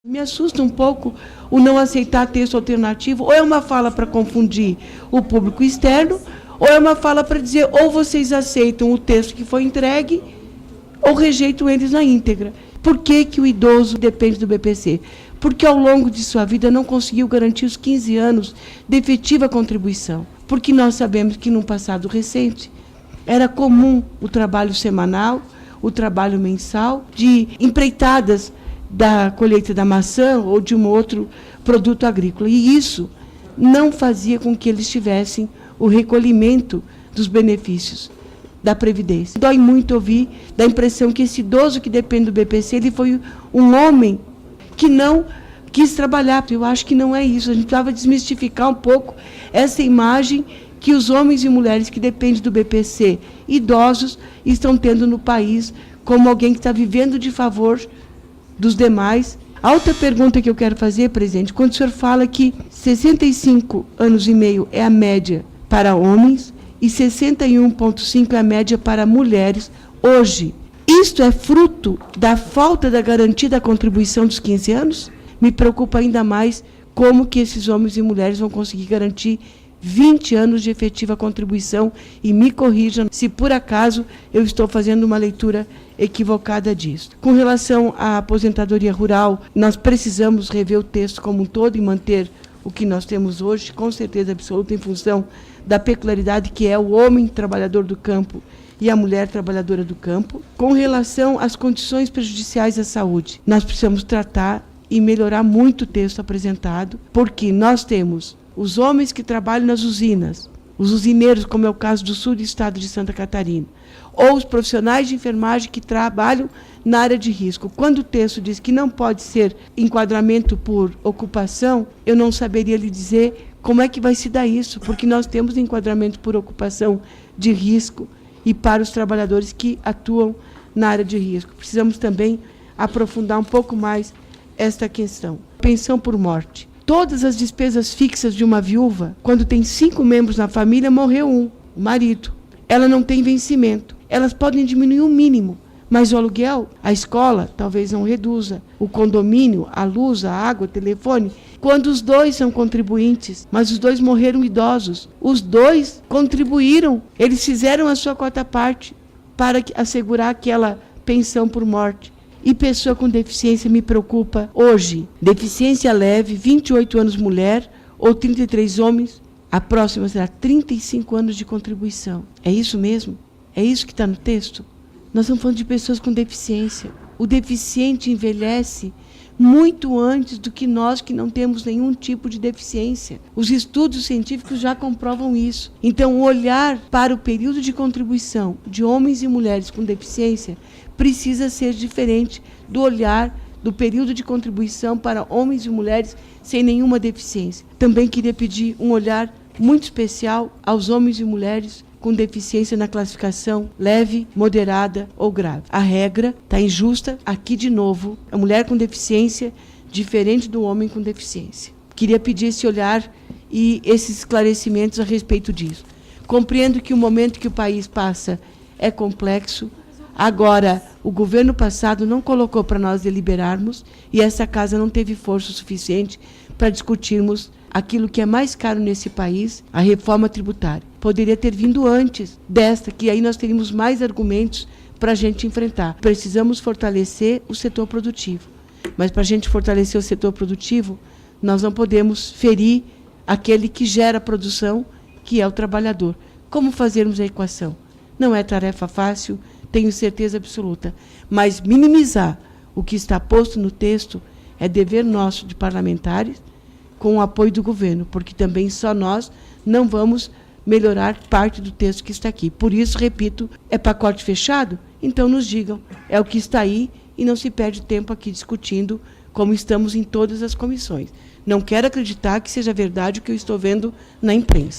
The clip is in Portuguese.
Me assusta um pouco o não aceitar texto alternativo, ou é uma fala para confundir o público externo, ou é uma fala para dizer ou vocês aceitam o texto que foi entregue, ou rejeitam eles na íntegra. Por que que o idoso depende do BPC? Porque ao longo de sua vida não conseguiu garantir os 15 anos de efetiva contribuição. Porque nós sabemos que num passado recente era comum o trabalho semanal, o trabalho mensal, de empreitadas da colheita da maçã ou de um outro produto agrícola. E isso não fazia com que eles tivessem o recolhimento dos benefícios da Previdência. Dói muito ouvir da impressão que esse idoso que depende do BPC, ele foi um homem que não quis trabalhar. Eu acho que não é isso. A gente precisava desmistificar um pouco essa imagem que os homens e mulheres que dependem do BPC, idosos, estão tendo no país como alguém que está vivendo de favor dos demais. A outra pergunta que eu quero fazer, presidente, quando o senhor fala que 65 anos e meio é a média para homens e 61,5 é a média para mulheres hoje, isto é fruto da falta da garantia da contribuição dos 15 anos? Me preocupa ainda mais como que esses homens e mulheres vão conseguir garantir 20 anos de efetiva contribuição, e me corrijam se por acaso eu estou fazendo uma leitura equivocada disso. Com relação à aposentadoria rural, nós precisamos rever o texto como um todo e manter o que nós temos hoje, com certeza absoluta, em função da peculiaridade que é o homem trabalhador do campo e a mulher trabalhadora do campo. Com relação às condições prejudiciais à saúde, nós precisamos tratar e melhorar muito o texto apresentado, porque nós temos os homens que trabalham nas usinas, os usineiros, como é o caso do sul do estado de Santa Catarina, ou os profissionais de enfermagem que trabalham na área de risco. Quando o texto diz que não pode ser enquadramento por ocupação, eu não saberia lhe dizer como é que vai se dar isso, porque nós temos enquadramento por ocupação de risco e para os trabalhadores que atuam na área de risco. Precisamos também aprofundar um pouco mais esta questão. Pensão por morte. Todas as despesas fixas de uma viúva, quando tem 5 membros na família, morreu um, o marido. Ela não tem vencimento. Elas podem diminuir o mínimo, mas o aluguel, a escola, talvez não reduza. O condomínio, a luz, a água, o telefone. Quando os dois são contribuintes, mas os dois morreram idosos. Os dois contribuíram, eles fizeram a sua quarta parte para assegurar aquela pensão por morte. E pessoa com deficiência me preocupa hoje. Deficiência leve, 28 anos mulher ou 33 homens, a próxima será 35 anos de contribuição. É isso mesmo? É isso que está no texto? Nós estamos falando de pessoas com deficiência. O deficiente envelhece muito antes do que nós que não temos nenhum tipo de deficiência. Os estudos científicos já comprovam isso. Então, o olhar para o período de contribuição de homens e mulheres com deficiência precisa ser diferente do olhar do período de contribuição para homens e mulheres sem nenhuma deficiência. Também queria pedir um olhar muito especial aos homens e mulheres com deficiência na classificação leve, moderada ou grave. A regra está injusta. Aqui, de novo, a mulher com deficiência diferente do homem com deficiência. Queria pedir esse olhar e esses esclarecimentos a respeito disso. Compreendo que o momento que o país passa é complexo. Agora, o governo passado não colocou para nós deliberarmos e essa casa não teve força suficiente para discutirmos aquilo que é mais caro nesse país, a reforma tributária. Poderia ter vindo antes desta, que aí nós teríamos mais argumentos para a gente enfrentar. Precisamos fortalecer o setor produtivo. Mas para a gente fortalecer o setor produtivo, nós não podemos ferir aquele que gera a produção, que é o trabalhador. Como fazermos a equação? Não é tarefa fácil, tenho certeza absoluta, mas minimizar o que está posto no texto é dever nosso de parlamentares com o apoio do governo, porque também só nós não vamos melhorar parte do texto que está aqui. Por isso, repito, é pacote fechado? Então nos digam, é o que está aí e não se perde tempo aqui discutindo como estamos em todas as comissões. Não quero acreditar que seja verdade o que eu estou vendo na imprensa.